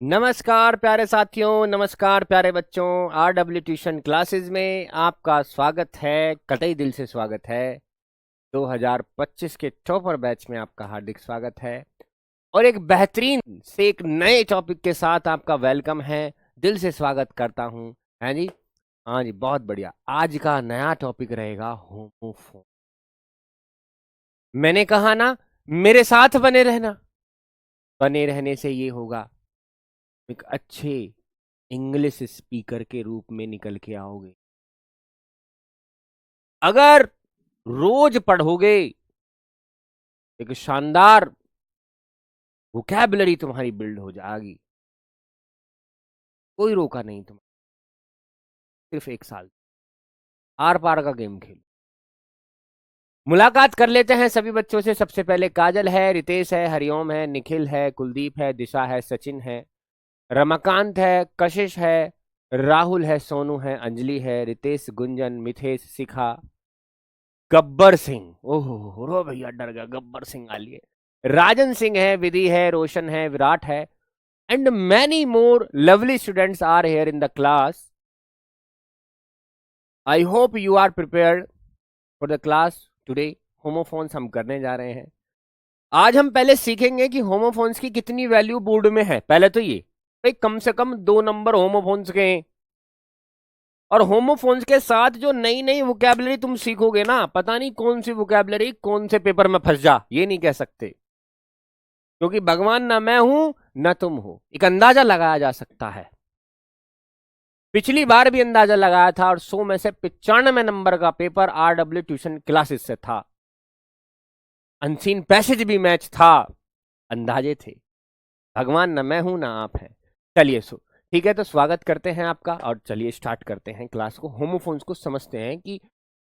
नमस्कार प्यारे साथियों, नमस्कार प्यारे बच्चों। RW ट्यूशन क्लासेस में आपका स्वागत है, कतई दिल से स्वागत है। 2025 के टॉपर बैच में आपका हार्दिक स्वागत है और एक बेहतरीन से एक नए टॉपिक के साथ आपका वेलकम है। दिल से स्वागत करता हूं। हैं जी? हाँ जी, बहुत बढ़िया। आज का नया टॉपिक रहेगा होमोफोन। मैंने कहा ना, मेरे साथ बने रहना। बने रहने से ये होगा, एक अच्छे इंग्लिश स्पीकर के रूप में निकल के आओगे। अगर रोज पढ़ोगे, एक शानदार वोकैबुलरी तुम्हारी बिल्ड हो जाएगी। कोई रोका नहीं तुम, सिर्फ एक साल आर पार का गेम खेलो। मुलाकात कर लेते हैं सभी बच्चों से। सबसे पहले काजल है, रितेश है, हरिओम है, निखिल है, कुलदीप है, दिशा है, सचिन है, रमाकांत है, कशिश है, राहुल है, सोनू है, अंजलि है, रितेश, गुंजन, मिथेश, शिखा, गब्बर सिंह। ओहो रो भैया, डर गया, गब्बर सिंह आ लिए। राजन सिंह है, विधि है, रोशन है, विराट है, and many more lovely students are here in the class. I hope you are prepared for the class today. Homophones हम करने जा रहे हैं। आज हम पहले सीखेंगे कि होमोफोन्स की कितनी वैल्यू बोर्ड में है। पहले तो ये भाई, कम से कम 2 नंबर होमोफोन्स के हैं। और होमोफोन्स के साथ जो नई नई वोकैबुलरी तुम सीखोगे ना, पता नहीं कौन सी वोकैबुलरी कौन से पेपर में फंस जा, ये नहीं कह सकते, क्योंकि भगवान ना मैं हूं ना तुम हो। एक अंदाजा लगाया जा सकता है। पिछली बार भी अंदाजा लगाया था और 100 में से 95 नंबर का पेपर RW ट्यूशन क्लासेस से था। अनसीन पैसेज भी मैच था, अंदाजे थे। भगवान ना मैं हूं ना आप हैं। चलिए सो ठीक है, तो स्वागत करते हैं आपका और चलिए स्टार्ट करते हैं क्लास को। होमोफोन्स को समझते हैं कि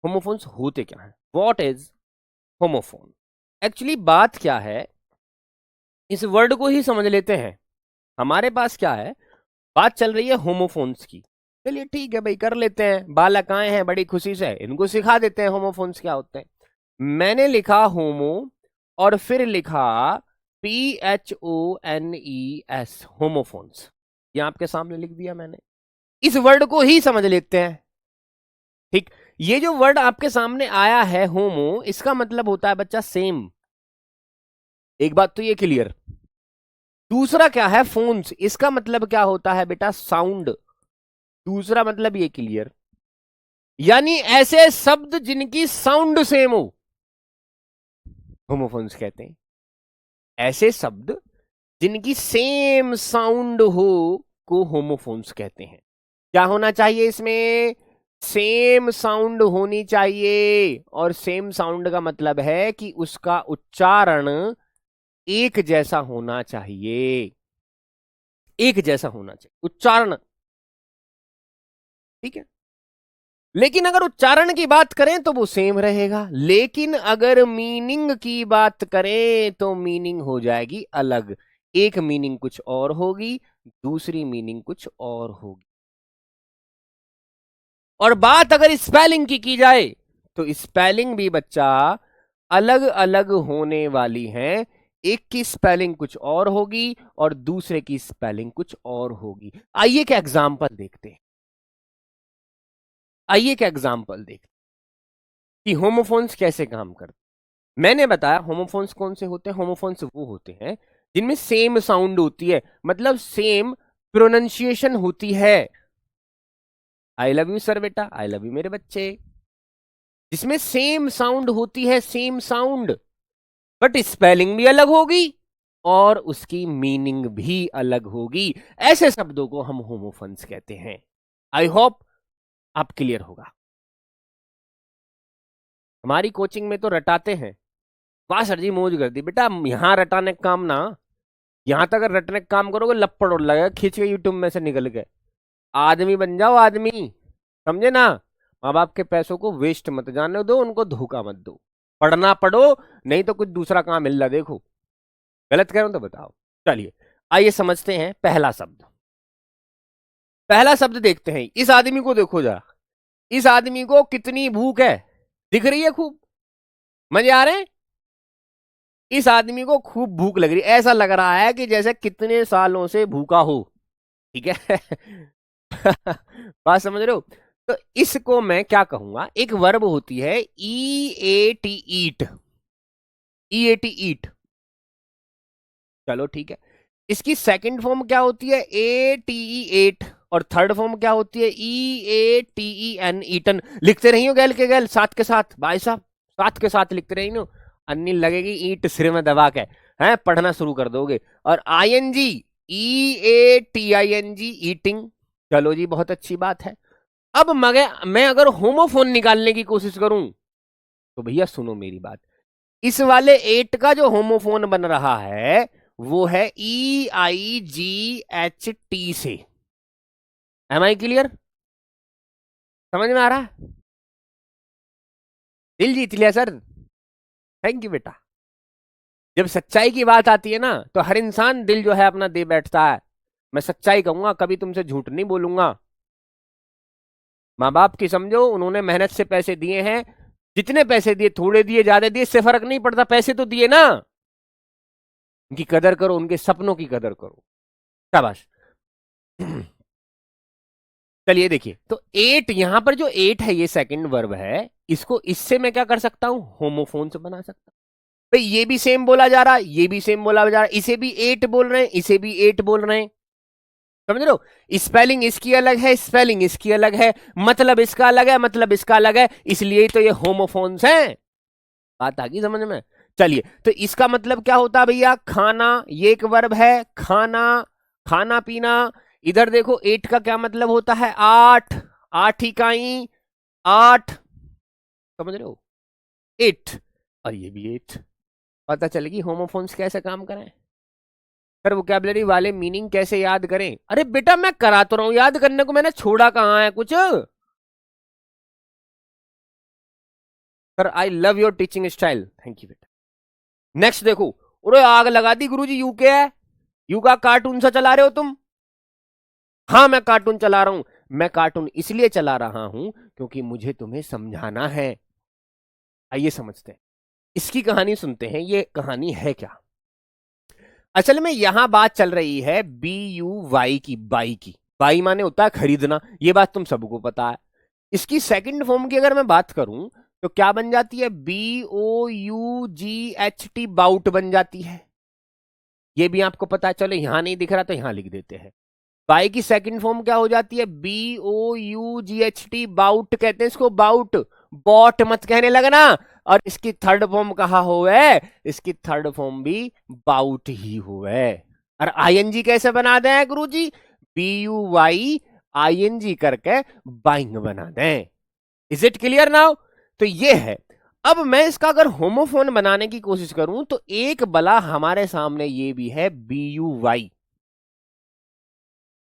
होमोफोन्स होते क्या हैं। What is homophone? एक्चुअली बात क्या है, इस वर्ड को ही समझ लेते हैं। हमारे पास क्या है, बात चल रही है होमोफोन्स की। चलिए ठीक है भाई, कर लेते हैं। बालक आए हैं बड़ी खुशी से, इनको सिखा देते हैं होमोफोन्स क्या होते हैं। मैंने लिखा होमो और फिर लिखा PHONES, होमोफोन्स। ये आपके सामने लिख दिया मैंने। इस वर्ड को ही समझ लेते हैं। ठीक, ये जो वर्ड आपके सामने आया है होमो, इसका मतलब होता है बच्चा सेम। एक बात तो ये क्लियर। दूसरा क्या है, फोन्स, इसका मतलब क्या होता है बेटा, साउंड। दूसरा मतलब ये क्लियर, यानी ऐसे शब्द जिनकी साउंड सेम हो, होमोफोन्स कहते हैं। ऐसे शब्द जिनकी सेम साउंड हो को होमोफोन्स कहते हैं। क्या होना चाहिए इसमें? सेम साउंड होनी चाहिए। और सेम साउंड का मतलब है कि उसका उच्चारण एक जैसा होना चाहिए। एक जैसा होना चाहिए उच्चारण, ठीक है। लेकिन अगर उच्चारण की बात करें तो वो सेम रहेगा, लेकिन अगर मीनिंग की बात करें तो मीनिंग हो जाएगी अलग। एक मीनिंग कुछ और होगी, दूसरी मीनिंग कुछ और होगी। और बात अगर स्पेलिंग की जाए तो स्पेलिंग भी बच्चा अलग अलग होने वाली है। एक की स्पेलिंग कुछ और होगी और दूसरे की स्पेलिंग कुछ और होगी। आइए क्या एग्जाम्पल देखते हैं। आइए क्या एग्जाम्पल देखते हैं कि होमोफोन्स कैसे काम करते हैं। मैंने बताया होमोफोन्स कौन से होते हैं। होमोफोन्स वो होते हैं जिनमें सेम साउंड होती है, मतलब सेम प्रोनाउंसिएशन होती है। आई लव यू सर बेटा, आई लव यू मेरे बच्चे। जिसमें सेम साउंड होती है, सेम साउंड, बट स्पेलिंग भी अलग होगी और उसकी मीनिंग भी अलग होगी। ऐसे शब्दों को हम होमोफोन्स कहते हैं। आई होप आप क्लियर होगा। हमारी कोचिंग में तो रटाते हैं। वाह सर जी, मौज कर दी बेटा। यहां रटाने का काम ना, यहां तक अगर रटने का काम करोगे लपड़ उड़ लगेगा, खींच के यूट्यूब में से निकल गए। आदमी बन जाओ आदमी, समझे ना। माँ बाप के पैसों को वेस्ट मत जाने दो, उनको धोखा मत दो। पढ़ना पढ़ो, नहीं तो कुछ दूसरा काम मिल रहा देखो। गलत कह रहा हूं तो बताओ। चलिए आइए समझते हैं पहला शब्द। पहला शब्द देखते हैं। इस आदमी को देखो जरा, इस आदमी को कितनी भूख है, दिख रही है खूब। मजे आ रहे हैं। इस आदमी को खूब भूख लग रही, ऐसा लग रहा है कि जैसे कितने सालों से भूखा हो। ठीक है। बात समझ रहे हो? तो इसको मैं क्या कहूंगा, एक वर्ब होती है E A T, eat. E A T, ईट। चलो ठीक है। इसकी सेकंड फॉर्म क्या होती है, ए टी ई, एट। और थर्ड फॉर्म क्या होती है, E A T E N, eaten. लिखते रहियो गैल के गैल, साथ के साथ भाई साहब, साथ के साथ लिखते रहियो। अन्नी लगेगी ईट सिर में दबा के, हैं पढ़ना शुरू कर दोगे। और I N G, E A T I N G, eating. चलो जी, बहुत अच्छी बात है। अब मैं अगर होमोफोन निकालने की कोशिश करूं, तो भैया सुनो मेरी बात। इस वाले एट का जो होमोफोन बन रहा है वो है E I G H T से। Am I clear? समझ में आ रहा है? दिल जीत लिया सर। थैंक यू बेटा। जब सच्चाई की बात आती है ना, तो हर इंसान दिल जो है अपना दे बैठता है। मैं सच्चाई कहूंगा, कभी तुमसे झूठ नहीं बोलूंगा। माँ बाप की समझो, उन्होंने मेहनत से पैसे दिए हैं। जितने पैसे दिए, थोड़े दिए ज्यादा दिए, इससे फर्क नहीं पड़ता, पैसे तो दिए ना। उनकी कदर करो, उनके सपनों की कदर करो। शाबाश। चलिए देखिए, तो एट, यहां पर जो एट है ये सेकंड वर्ब है, इसको इससे मैं क्या कर सकता हूं, होमोफोन से बना सकता हूं। भाई ये भी सेम बोला जा रहा है, ये भी सेम बोला जा रहा है, इसे भी एट बोल रहे हैं, इसे भी एट बोल रहे हैं। समझ रहे हो? स्पेलिंग इसकी अलग है, स्पेलिंग इसकी अलग है, मतलब इसका अलग है, मतलब इसका अलग है, इसलिए तो ये होमोफोन्स हैं। बात आ गई समझ में? चलिए, तो इसका मतलब क्या होता है भैया, खाना। ये एक वर्ब है, खाना, खाना पीना। इधर देखो, एट का क्या मतलब होता है, आठ, आठ इकाई, आठ। समझ रहे हो? एट। और ये भी एट। पता चलेगी होमोफोन्स कैसे काम करें। सर वोकैबुलरी वाले मीनिंग कैसे याद करें? अरे बेटा मैं करा तो रहा हूं, याद करने को मैंने छोड़ा कहाँ है कुछ। Sir I love your teaching style, thank you बेटा। नेक्स्ट देखो, अरे आग लगा दी गुरुजी, यू क्या है? यू का कार्टून सा चला रहे हो तुम? हाँ मैं कार्टून चला रहा हूं। मैं कार्टून इसलिए चला रहा हूं क्योंकि मुझे तुम्हें समझाना है। आइए समझते हैं, इसकी कहानी सुनते हैं। ये कहानी है क्या? असल में यहां बात चल रही है बी यू वाई की, बाई की। बाई माने होता है खरीदना, ये बात तुम सबको पता है। इसकी सेकंड फॉर्म की अगर मैं बात करूं, तो क्या बन जाती है, B O U G H T, bought बन जाती है। ये भी आपको पता है, चलो यहां नहीं दिख रहा तो यहां लिख देते हैं। बाई की सेकंड फॉर्म क्या हो जाती है, B O U G H T, bought कहते हैं इसको, बाउट। बॉट मत कहने लगना। और इसकी थर्ड फॉर्म कहा हुआ है, इसकी थर्ड फॉर्म भी बाउट ही हुआ है। और आईएनजी कैसे बना दें गुरुजी, बी यू वाई आईएनजी करके बाइंग बना दें। Is it clear now? तो ये है। अब मैं इसका अगर होमोफोन बनाने की कोशिश करूं, तो एक बला हमारे सामने ये भी है, बी यू वाई।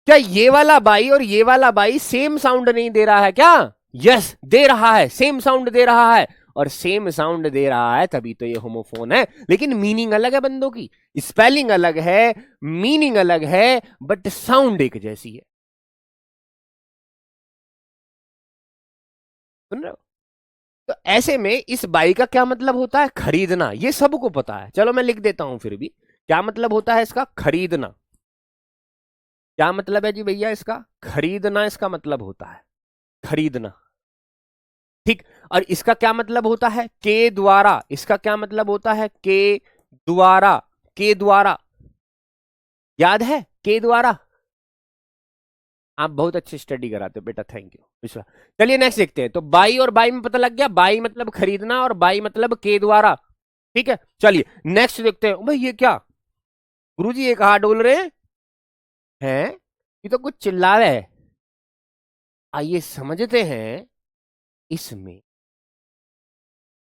क्या ये वाला बाई और ये वाला बाई सेम साउंड नहीं दे रहा है क्या? यस दे रहा है, सेम साउंड दे रहा है। और सेम साउंड दे रहा है तभी तो ये होमोफोन है। लेकिन मीनिंग अलग है बंदों की, स्पेलिंग अलग है, मीनिंग अलग है, बट साउंड एक जैसी है। सुन रहे हो? तो ऐसे में इस बाई का क्या मतलब होता है, खरीदना। ये सबको पता है, चलो मैं लिख देता हूं फिर भी। क्या मतलब होता है इसका, खरीदना। क्या मतलब है जी भैया इसका, खरीदना इसका मतलब होता है, खरीदना। ठीक। और इसका क्या मतलब होता है, के द्वारा। इसका क्या मतलब होता है, के द्वारा। के द्वारा, याद है के द्वारा? आप बहुत अच्छी स्टडी कराते हो बेटा, थैंक यू विश्वा। चलिए नेक्स्ट देखते हैं। तो बाई और बाई में पता लग गया, बाई मतलब खरीदना और बाई मतलब के द्वारा। ठीक है, चलिए नेक्स्ट देखते हैं। भाई ये क्या गुरुजी, ये कहा डोल रहे हैं? ये तो कुछ चिल्ला रहे हैं। आइए समझते हैं इसमें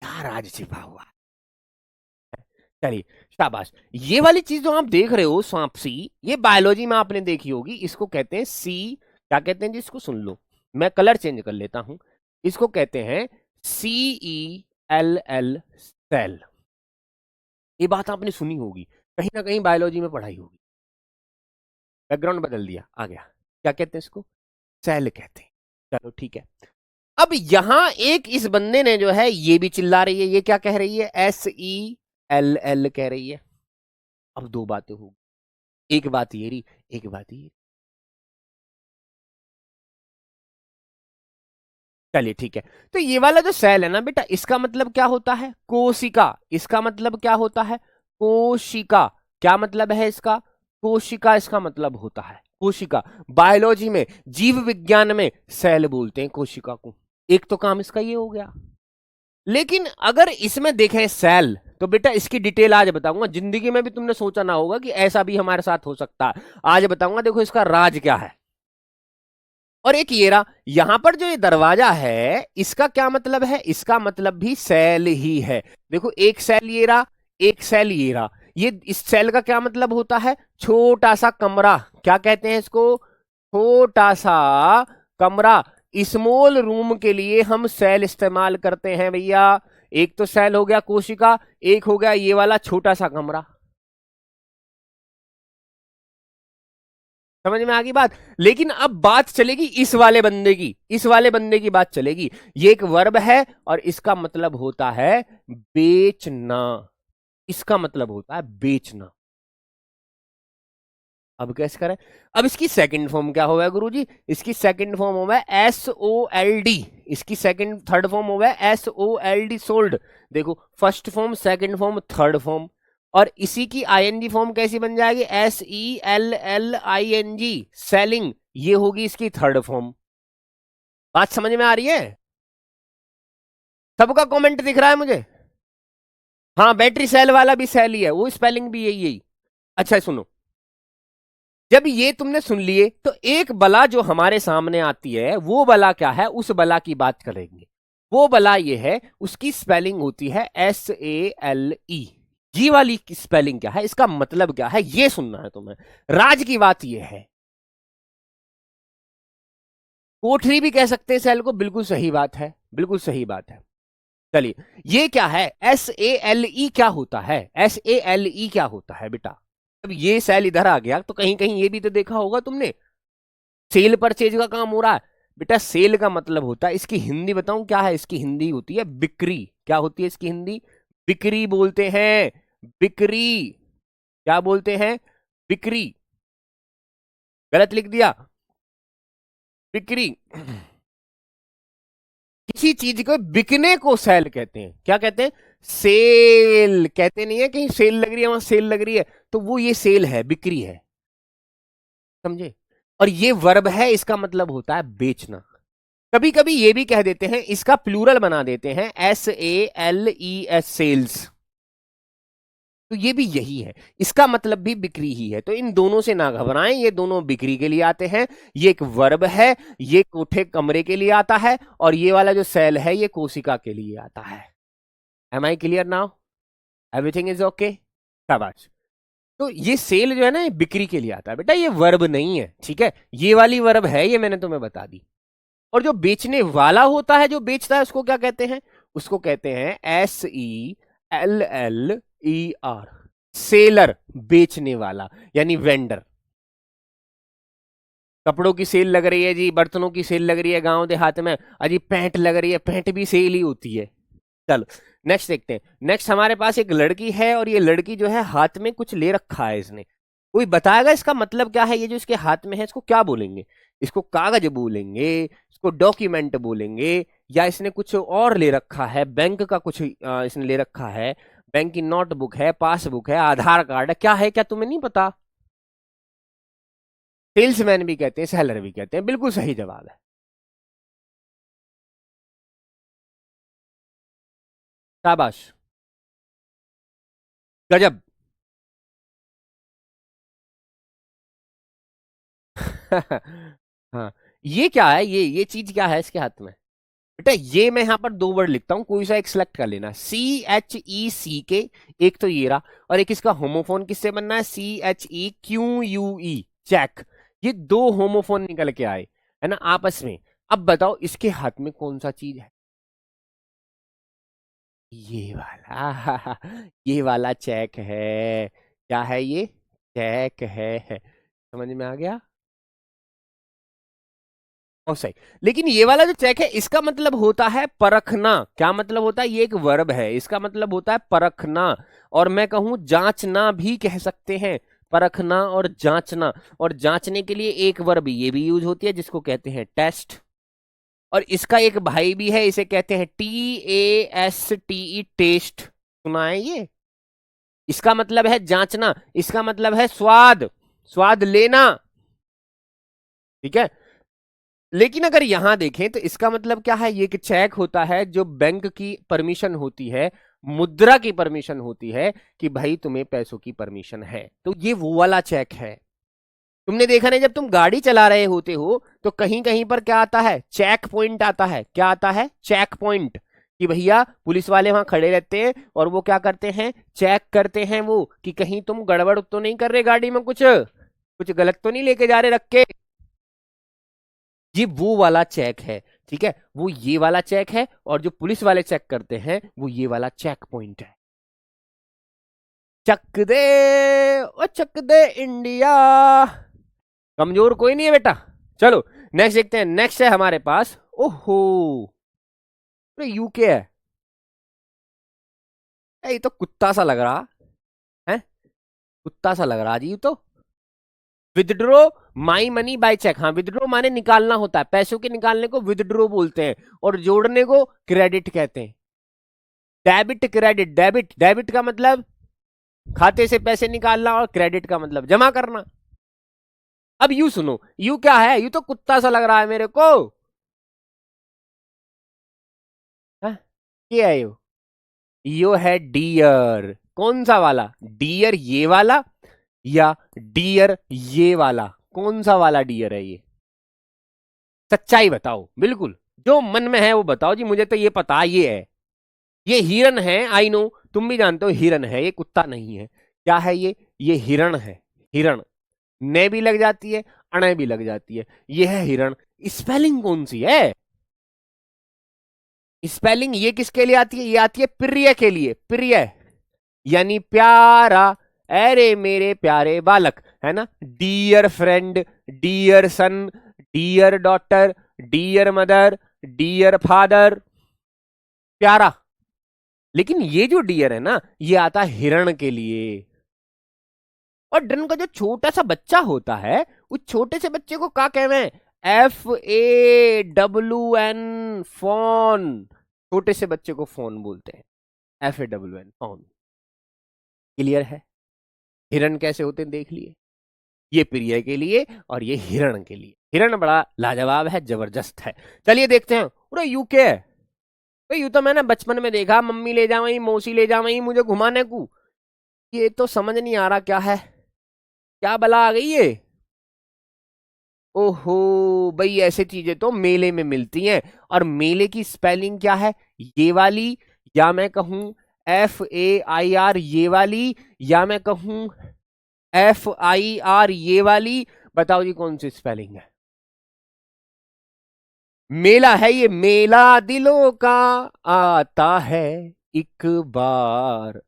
क्या राज छिपा हुआ है। चलिए शाबाश। ये वाली चीज जो आप देख रहे हो, सांप सी, ये बायोलॉजी में आपने देखी होगी। इसको कहते हैं सी, क्या कहते हैं जी, इसको सुन लो। मैं कलर चेंज कर लेता हूं। इसको कहते हैं CELL, सेल। ये बात आपने सुनी होगी, कहीं ना कहीं बायोलॉजी में पढ़ाई होगी। बैकग्राउंड बदल दिया, आ गया। क्या कहते हैं इसको, सेल कहते हैं। चलो ठीक है। अब यहां एक इस बंदे ने जो है, ये भी चिल्ला रही है, ये क्या कह रही है, SE एल एल कह रही है। अब दो बातें होगी, एक बात ये रही, एक बात ये। चलिए ठीक है। तो ये वाला जो सेल है ना बेटा, इसका मतलब क्या होता है? कोशिका। इसका मतलब क्या होता है? कोशिका। क्या मतलब है इसका? कोशिका इसका मतलब होता है, कोशिका। बायोलॉजी में, जीव विज्ञान में सेल बोलते हैं कोशिका को। एक तो काम इसका ये हो गया। लेकिन अगर इसमें देखें सेल, तो बेटा इसकी डिटेल आज बताऊंगा। जिंदगी में भी तुमने सोचा ना होगा कि ऐसा भी हमारे साथ हो सकता है। आज बताऊंगा, देखो इसका राज क्या है। और एक ये रहा, यहां पर जो ये दरवाजा है, इसका क्या मतलब है? इसका मतलब भी सेल ही है। देखो एक सेल ये रहा, एक सेल ये रहा। ये इस सेल का क्या मतलब होता है? छोटा सा कमरा। क्या कहते हैं इसको? छोटा सा कमरा। स्मॉल रूम के लिए हम सेल इस्तेमाल करते हैं भैया। एक तो सेल हो गया कोशिका, एक हो गया ये वाला छोटा सा कमरा। समझ में आ गई बात? लेकिन अब बात चलेगी इस वाले बंदे की, इस वाले बंदे की बात चलेगी। ये एक वर्ब है और इसका मतलब होता है बेचना। इसका मतलब होता है बेचना। अब कैसे करें? अब इसकी सेकंड फॉर्म क्या होगा गुरुजी? इसकी सेकंड फॉर्म होगा SOLD। इसकी सेकंड थर्ड फॉर्म होगा SOLD, सोल्ड। देखो first form, second form, third form. और इसी की ING फॉर्म कैसी बन जाएगी? SELLING, selling. ये होगी इसकी थर्ड फॉर्म। बात समझ में आ रही है? सबका कमेंट दिख रहा है मुझे? हाँ, बैटरी सेल वाला भी सेल ही है, वो स्पेलिंग भी यही यही। अच्छा सुनो, जब ये तुमने सुन लिए तो एक बला जो हमारे सामने आती है, वो बला क्या है? उस बला की बात करेंगे। वो बला ये है, उसकी स्पेलिंग होती है SALE। ये वाली की स्पेलिंग क्या है? इसका मतलब क्या है? ये सुनना है तुम्हें। राज की बात ये है। कोठरी भी कह सकते हैं सेल को, बिल्कुल सही बात है, बिल्कुल सही बात है। चलिए, ये क्या है? SALE क्या होता है? SALE क्या होता है बेटा? अब ये सेल इधर आ गया तो कहीं कहीं ये भी तो देखा होगा तुमने, सेल परचेज का काम हो रहा है। बेटा सेल का मतलब होता है, इसकी हिंदी बताऊं क्या है? इसकी हिंदी होती है बिक्री। क्या होती है इसकी हिंदी? बिक्री बोलते हैं। बिक्री। क्या बोलते हैं? बिक्री। गलत लिख दिया। बिक्री। किसी चीज को बिकने को सेल कहते हैं। क्या कहते हैं? सेल कहते नहीं है, कहीं सेल लग रही है वहां सेल लग रही है, तो वो ये सेल है, बिक्री है। समझे? और ये वर्ब है, इसका मतलब होता है बेचना। कभी कभी ये भी कह देते हैं, इसका प्लूरल बना देते हैं, SALES, सेल्स। तो ये भी यही है, इसका मतलब भी बिक्री ही है। तो इन दोनों से ना घबराएं, ये दोनों बिक्री के लिए आते हैं। ये एक वर्ब है, ये कोठे कमरे के लिए आता है, और ये वाला जो सेल है ये कोशिका के लिए आता है। Am I clear now? Everything is okay? शाबाश। तो ये सेल जो है ना, ये बिक्री के लिए आता है बेटा, ये वर्ब नहीं है, ठीक है? ये वाली वर्ब है, ये मैंने तुम्हें बता दी। और जो बेचने वाला होता है, जो बेचता है, उसको क्या कहते हैं? उसको कहते हैं SELLER, सेलर। बेचने वाला यानी वेंडर। कपड़ों की सेल लग रही है जी, बर्तनों की सेल लग रही है गांव देहात में, अजी पैंट लग रही है, पैंट भी सेल ही होती है। चलो नेक्स्ट देखते हैं। नेक्स्ट हमारे पास एक लड़की है, और ये लड़की जो है हाथ में कुछ ले रखा है इसने। कोई बताएगा इसका मतलब क्या है? ये जो इसके हाथ में है, इसको क्या बोलेंगे? इसको कागज बोलेंगे, इसको डॉक्यूमेंट बोलेंगे, या इसने कुछ और ले रखा है? बैंक का कुछ इसने ले रखा है। बैंक की नोटबुक है, पासबुक है, आधार कार्ड है, क्या है? क्या तुम्हें नहीं पता? सेल्समैन भी कहते हैं, सेलर भी कहते हैं, बिल्कुल सही जवाब है। शाबाश। गजब। हाँ, ये क्या है? ये चीज क्या है इसके हाथ में? बेटा ये मैं यहां पर दो वर्ड लिखता हूं, कोई सा एक सिलेक्ट कर लेना। CHECK, एक तो ये रहा। और एक इसका होमोफोन किससे बनना है? CHEQUE, cheque. ये दो होमोफोन निकल के आए, है ना, आपस में। अब बताओ इसके हाथ में कौन सा चीज है? ये वाला। ये वाला चेक है। क्या है ये? चेक है। समझ में आ गया? और सही। लेकिन ये वाला जो चेक है इसका मतलब होता है परखना। क्या मतलब होता है? ये एक वर्ब है, इसका मतलब होता है परखना। और मैं कहूं जांचना भी कह सकते हैं। परखना और जांचना। और जांचने के लिए एक वर्ब ये भी यूज होती है जिसको कहते हैं टेस्ट। और इसका एक भाई भी है, इसे कहते हैं TASTE, टेस्ट। सुना है ये? इसका मतलब है जांचना, इसका मतलब है स्वाद, स्वाद लेना। ठीक है। लेकिन अगर यहां देखें तो इसका मतलब क्या है? ये एक चेक होता है जो बैंक की परमिशन होती है, मुद्रा की परमिशन होती है कि भाई तुम्हें पैसों की परमिशन है, तो ये वो वाला चेक है। तुमने देखा नहीं, जब तुम गाड़ी चला रहे होते हो तो कहीं कहीं पर क्या आता है? चेक पॉइंट आता है। क्या आता है? Check point. कि भैया पुलिस वाले वहां खड़े रहते हैं और वो क्या करते हैं? चेक करते हैं वो कि कहीं तुम गड़बड़ तो नहीं कर रहे, गाड़ी में कुछ कुछ गलत तो नहीं लेके जा रहे रख के। ये वो वाला चेक है। ठीक है, वो ये वाला चेक है। और जो पुलिस वाले चेक करते हैं वो ये वाला चेक पॉइंट है। चक दे, ओ चक दे इंडिया। कमजोर कोई नहीं है बेटा। चलो नेक्स्ट देखते हैं। नेक्स्ट है हमारे पास, ओहो, अरे यूके है। ये तो कुत्ता सा लग रहा है, कुत्ता सा लग रहा जी ये तो। Withdraw my money by cheque. हाँ, विदड्रो माने निकालना होता है, पैसों के निकालने को विदड्रो बोलते हैं, और जोड़ने को क्रेडिट कहते हैं। डेबिट क्रेडिट, डेबिट डेबिट का मतलब खाते से पैसे निकालना, और क्रेडिट का मतलब जमा करना। अब यू सुनो, यू क्या है? यू तो कुत्ता सा लग रहा है मेरे को। हाँ? क्या है यो है डियर। कौन सा वाला डियर? ये वाला या डियर ये वाला? कौन सा वाला डियर है ये? सच्चाई बताओ, बिल्कुल जो मन में है वो बताओ जी। मुझे तो ये पता ये है, ये हिरन है। आई नो, तुम भी जानते हो हिरन है, ये कुत्ता नहीं है। क्या है ये हिरण है। हिरण, ने भी लग जाती है, अणे भी लग जाती है। ये है हिरण। स्पेलिंग कौन सी है? स्पेलिंग ये किसके लिए आती है? ये आती है प्रिय के लिए। प्रिय यानी प्यारा। अरे मेरे प्यारे बालक, है ना? Dear friend, dear son, dear daughter, dear mother, dear father, प्यारा। लेकिन ये जो डियर है ना, ये आता है हिरण के लिए। और हिरण का जो छोटा सा बच्चा होता है, उस छोटे से बच्चे को क्या कहते हैं? FAWN, phone. छोटे से बच्चे को फोन बोलते हैं, FAWN, फोन। क्लियर है? हिरण कैसे होते हैं देख लिए। ये प्रिय के लिए और ये हिरण के लिए। हिरण बड़ा लाजवाब है, जबरदस्त है। चलिए देखते हैं। अरे यू के है भाई? यू तो मैंने बचपन में देखा, मम्मी ले जावई, मौसी ले जावई मुझे घुमाने को। ये तो समझ नहीं आ रहा क्या है, क्या बला आ गई ये। ओहो भाई, ऐसे चीजें तो मेले में मिलती हैं। और मेले की स्पेलिंग क्या है? ये वाली, या मैं कहूं FAIR ये वाली, या मैं कहूं FIR ये वाली? बताओ जी कौन सी स्पेलिंग है? मेला है ये, मेला दिलों का आता है एक बार,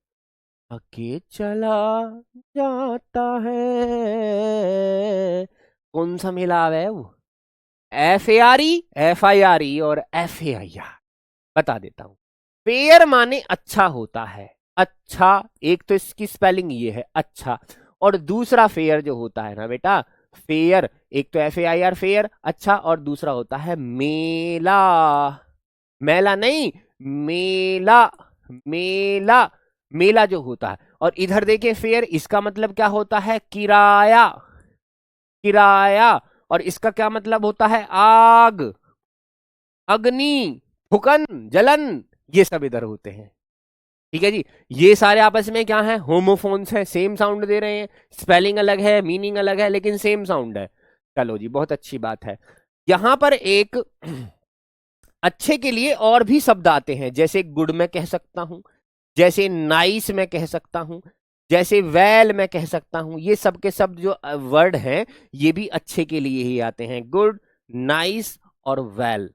आके चला जाता है। कौन सा मेला है वो? FARE और FAIR। बता देता हूं। फेयर माने अच्छा होता है। अच्छा, एक तो इसकी स्पेलिंग ये है अच्छा। और दूसरा फेयर जो होता है ना बेटा, फेयर, एक तो FAIR फेयर अच्छा, और दूसरा होता है मेला। मेला नहीं, मेला। मेला, मेला जो होता है। और इधर देखिए फेयर, इसका मतलब क्या होता है? किराया। किराया। और इसका क्या मतलब होता है? आग, अग्नि, फुकन, जलन। ये सब इधर होते हैं। ठीक है जी। ये सारे आपस में क्या है? होमोफोन्स हैं, सेम साउंड दे रहे हैं। स्पेलिंग अलग है, मीनिंग अलग है, लेकिन सेम साउंड है। चलो जी, बहुत अच्छी बात है। यहां पर एक अच्छे के लिए और भी शब्द आते हैं, जैसे गुड में कह सकता हूं, जैसे नाइस में कह सकता हूं, जैसे वेल में कह सकता हूं। ये सब के शब्द जो वर्ड हैं, ये भी अच्छे के लिए ही आते हैं। गुड, नाइस और वेल।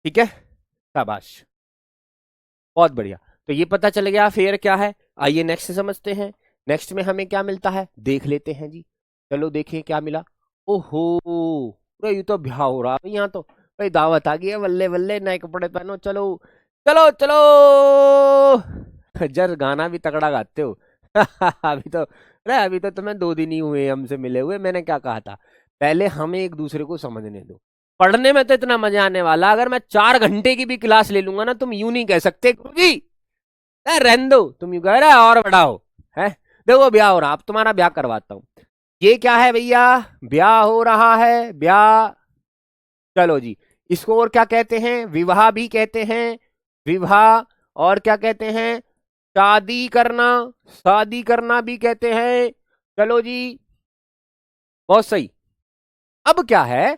ठीक है, शाबाश, बहुत बढ़िया। तो ये पता चल गया फेयर क्या है। आइए नेक्स्ट समझते हैं। नेक्स्ट में हमें क्या मिलता है देख लेते हैं जी। चलो देखिए क्या मिला। ओहो, ये तो ब्याह हो रहा है यहाँ तो, भाई दावत आ गई है, बल्ले बल्ले नए कपड़े पहनो, चलो चलो चलो। जर गाना भी तगड़ा गाते हो। अभी तो तुम्हें 2 दिन ही हुए हमसे मिले हुए, मैंने क्या कहा था, पहले हमें एक दूसरे को समझने दो। पढ़ने में तो इतना मजा आने वाला, अगर मैं 4 घंटे की भी क्लास ले लूंगा ना, तुम यूं नहीं कह सकते गुरुजी रहने दो, तुम यूं कह रहे और बढ़ाओ है। देखो ब्याह हो रहा, अब तुम्हारा ब्याह करवाता हूँ। ये क्या है भैया, ब्याह हो रहा है, ब्याह। चलो जी, इसको और क्या कहते हैं, विवाह भी कहते हैं, विवाह। और क्या कहते हैं, शादी करना, शादी करना भी कहते हैं। चलो जी, बहुत सही। अब क्या है,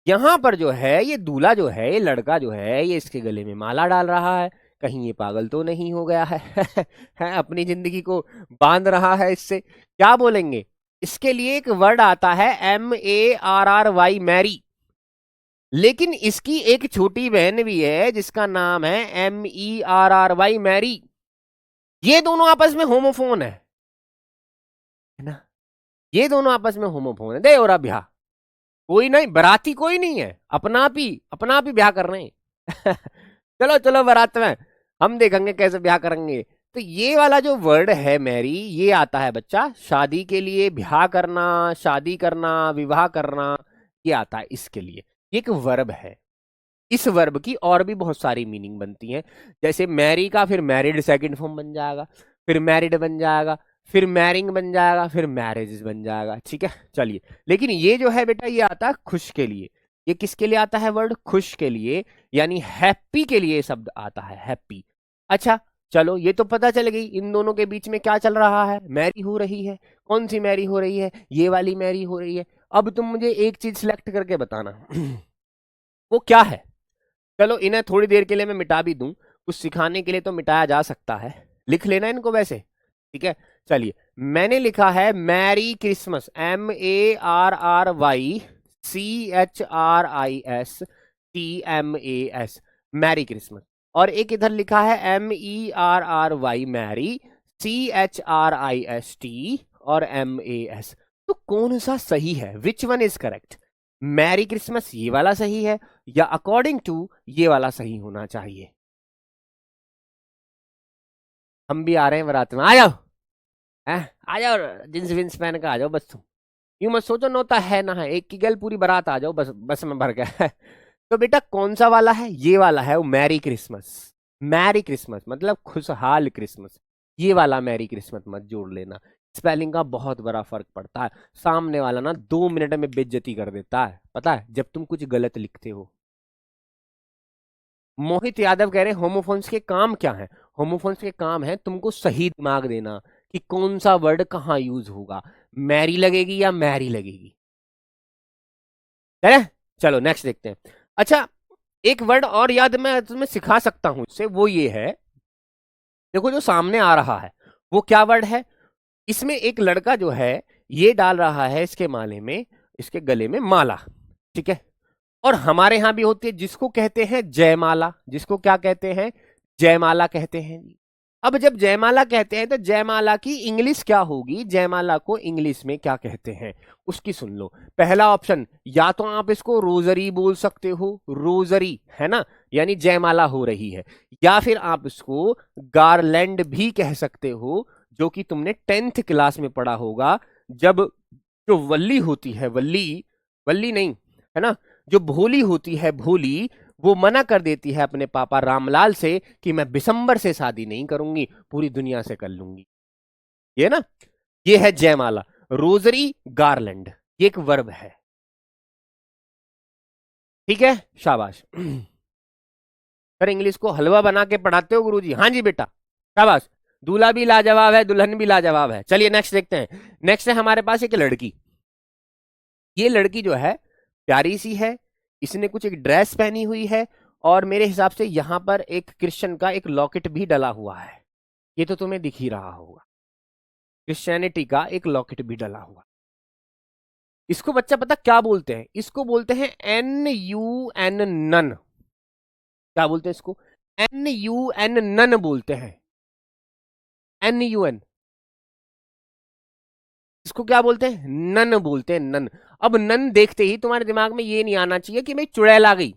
यहां पर जो है ये दूल्हा जो है, ये लड़का जो है, ये इसके गले में माला डाल रहा है, कहीं ये पागल तो नहीं हो गया है, है अपनी जिंदगी को बांध रहा है इससे। क्या बोलेंगे, इसके लिए एक वर्ड आता है MARRY, मैरी। लेकिन इसकी एक छोटी बहन भी है जिसका नाम है MERRY, मैरी। ये दोनों आपस में होमोफोन है ना, ये दोनों आपस में होमोफोन है। दे और अब ब्याह, कोई नहीं बाराती, कोई नहीं है, अपना आप ही ब्याह कर रहे हैं। चलो चलो बारात में हम देखेंगे कैसे ब्याह करेंगे। तो ये वाला जो वर्ड है मैरी, ये आता है बच्चा शादी के लिए, ब्याह करना, शादी करना, विवाह करना, ये आता है इसके लिए। ये एक वर्ब है। इस वर्ब की और भी बहुत सारी मीनिंग बनती हैं, जैसे मैरी का फिर मैरिड सेकंड फॉर्म बन जाएगा, फिर मैरिड बन जाएगा, फिर मैरिंग बन जाएगा, फिर मैरिज बन जाएगा। ठीक है चलिए, लेकिन ये जो है बेटा, ये आता है खुश के लिए। ये किसके लिए आता है वर्ड, खुश के लिए, यानी हैप्पी के लिए शब्द आता है, हैप्पी। अच्छा चलो, ये तो पता चल गई इन दोनों के बीच में क्या चल रहा है, मैरी हो रही है। कौन सी मैरी हो रही है, ये वाली मैरी हो रही है। अब तुम मुझे एक चीज सिलेक्ट करके बताना वो क्या है। चलो इन्हें थोड़ी देर के लिए मैं मिटा भी दूं, कुछ सिखाने के लिए तो मिटाया जा सकता है, लिख लेना इनको वैसे। ठीक है चलिए, मैंने लिखा है merry Christmas, MARRYCHRISTMAS, merry Christmas. और एक इधर लिखा है MERRY, मैरी, CHRIST और MAS। तो कौन सा सही है, which one is correct, merry Christmas ये वाला सही है या अकॉर्डिंग टू ये वाला सही होना चाहिए। हम भी आ रहे हैं बारात में, आ जाओ है, आ जाओ, जींस विंस पहन के आ जाओ बस। तुम यूं मत सोचो नौता है ना है, एक की गल पूरी बारात आ जाओ बस, बस में भर गया। तो बेटा कौन सा वाला है, ये वाला है वो मैरी क्रिसमस। मैरी क्रिसमस मतलब खुशहाल क्रिसमस, ये वाला मैरी क्रिसमस मत जोड़ लेना, स्पेलिंग का बहुत बड़ा फर्क पड़ता है। सामने वाला ना 2 मिनट में बेइज्जती कर देता है, पता है, जब तुम कुछ गलत लिखते हो। मोहित यादव कह रहे हैं होमोफोन्स के काम क्या है। होमोफोन्स के काम है तुमको सही दिमाग देना कि कौन सा वर्ड कहाँ यूज होगा, मैरी लगेगी या मैरी लगेगी, है। चलो नेक्स्ट देखते हैं। अच्छा, एक वर्ड और याद मैं तुम्हें सिखा सकता हूं इससे, वो ये है, देखो जो सामने आ रहा है वो क्या वर्ड है। इसमें एक लड़का जो है ये डाल रहा है इसके माले में, इसके गले में माला। ठीक है, और हमारे यहां भी होती है जिसको कहते हैं जयमाला, जिसको क्या कहते हैं, जयमाला कहते हैं। अब जब जयमाला कहते हैं तो जयमाला की इंग्लिश क्या होगी, जयमाला को इंग्लिश में क्या कहते हैं उसकी सुन लो। पहला ऑप्शन, या तो आप इसको रोजरी बोल सकते हो, रोजरी है ना, यानी जयमाला हो रही है, या फिर आप इसको गारलैंड भी कह सकते हो, जो कि तुमने 10th क्लास में पढ़ा होगा। जब जो वल्ली होती है, वल्ली, वल्ली नहीं है ना, जो भोली होती है, भोली, वो मना कर देती है अपने पापा रामलाल से कि मैं दिसंबर से शादी नहीं करूंगी, पूरी दुनिया से कर लूंगी, ये ना, ये है जयमाला। रोजरी, गार्लैंड, ये एक वर्ब है। ठीक है शाबाश। सर इंग्लिश को हलवा बना के पढ़ाते हो गुरुजी, हाँ जी बेटा शाबाश। दूल्हा भी लाजवाब है, दुल्हन भी लाजवाब है। चलिए नेक्स्ट देखते हैं। नेक्स्ट है हमारे पास एक लड़की। ये लड़की जो है प्यारी सी है, इसने कुछ एक ड्रेस पहनी हुई है, और मेरे हिसाब से यहां पर एक क्रिश्चियन का एक लॉकेट भी डला हुआ है, ये तो तुम्हें दिख ही रहा होगा, क्रिश्चियनिटी का एक लॉकेट भी डला हुआ। इसको बच्चा पता क्या बोलते हैं, इसको बोलते हैं NUN, नन। क्या बोलते हैं इसको, NUN, नन बोलते हैं, NUN। इसको क्या बोलते हैं? नन बोलते हैं, नन। अब नन देखते ही तुम्हारे दिमाग में ये नहीं आना चाहिए कि भाई चुड़ैल आ गई।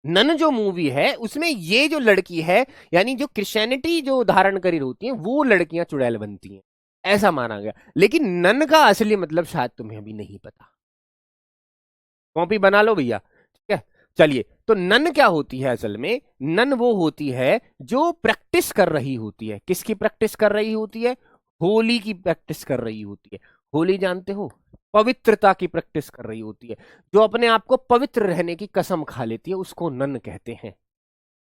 नन जो मूवी है उसमें ये जो लड़की है, यानी जो क्रिश्चियनिटी जो धारण करी होती है, वो लड़कियां चुड़ैल बनती हैं, ऐसा माना गया। लेकिन नन का असली मतलब शायद तुम्हें अभी नहीं पता। कॉपी बना लो भैया, ठीक है। चलिए, तो नन क्या होती है असल में? नन वो होती है जो प्रैक्टिस कर रही होती है। किसकी प्रैक्टिस कर रही होती है? होली की प्रैक्टिस कर रही होती है। होली जानते हो? पवित्रता की प्रैक्टिस कर रही होती है। जो अपने आप को पवित्र रहने की कसम खा लेती है उसको नन कहते हैं।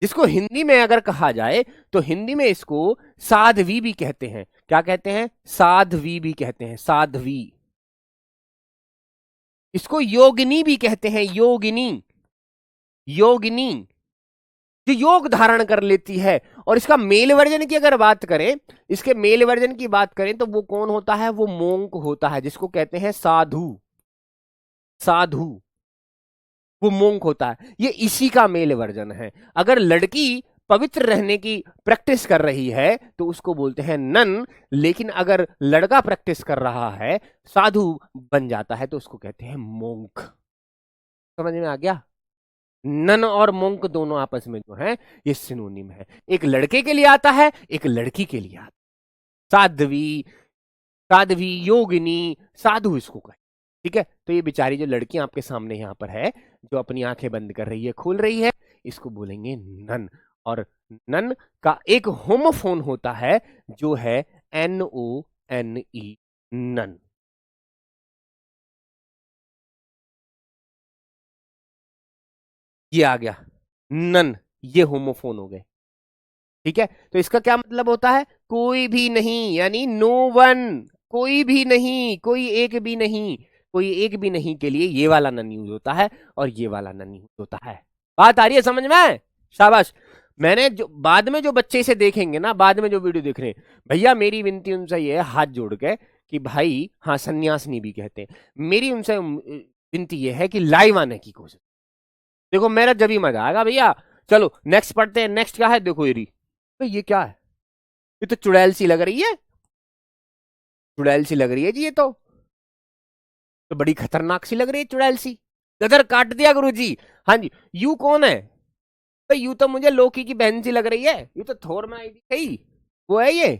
जिसको हिंदी में अगर कहा जाए तो हिंदी में इसको साध्वी भी कहते हैं। क्या कहते हैं? साध्वी भी कहते हैं, साध्वी। इसको योगिनी भी कहते हैं, योगिनी। योगिनी जो योग धारण कर लेती है। और इसका मेल वर्जन की अगर बात करें, इसके मेल वर्जन की बात करें तो वो कौन होता है? वो मोंक होता है, जिसको कहते हैं साधु। साधु वो मोंक होता है, ये इसी का मेल वर्जन है। अगर लड़की पवित्र रहने की प्रैक्टिस कर रही है तो उसको बोलते हैं नन। लेकिन अगर लड़का प्रैक्टिस कर रहा है, साधु बन जाता है, तो उसको कहते हैं मोंक। समझ में आ गया? नन और मोंक दोनों आपस में जो है ये सिनोनिम है। एक लड़के के लिए आता है, एक लड़की के लिए आता है। साध्वी, साध्वी, योगिनी, साधु इसको कहे। ठीक है, तो ये बेचारी जो लड़की आपके सामने यहाँ पर है, जो अपनी आंखें बंद कर रही है, खोल रही है, इसको बोलेंगे नन। और नन का एक होमोफोन होता है जो है NONE, नन। ये आ गया नन, ये होमोफोन हो गए। ठीक है, तो इसका क्या मतलब होता है? कोई भी नहीं, यानी नो वन। कोई भी नहीं, कोई एक भी नहीं। कोई एक भी नहीं के लिए ये वाला नन यूज होता है और ये वाला नन यूज होता है। बात आ रही है समझ में? शाबाश। मैंने जो बाद में जो बच्चे इसे देखेंगे ना, बाद में जो वीडियो देख रहे हैं, भैया मेरी विनती उनसे ये है हाथ जोड़ के कि भाई, हाँ सन्यासिनी भी कहते हैं, मेरी उनसे विनती ये है कि लाइव आने की कोशिश। देखो मेरा जब ही मजा आएगा भैया। चलो नेक्स्ट पढ़ते हैं। नेक्स्ट क्या है? देखो ये, तो ये क्या है? ये तो चुड़ैल सी लग रही है। चुड़ैल सी लग रही है जी, ये तो बड़ी खतरनाक सी लग रही है चुड़ैल सी। गदर काट दिया गुरु जी। हाँ जी। यू कौन है? तो यू तो मुझे लोकी की बहन सी लग रही है। यू तो थोर में आई थी कही, वो है ये।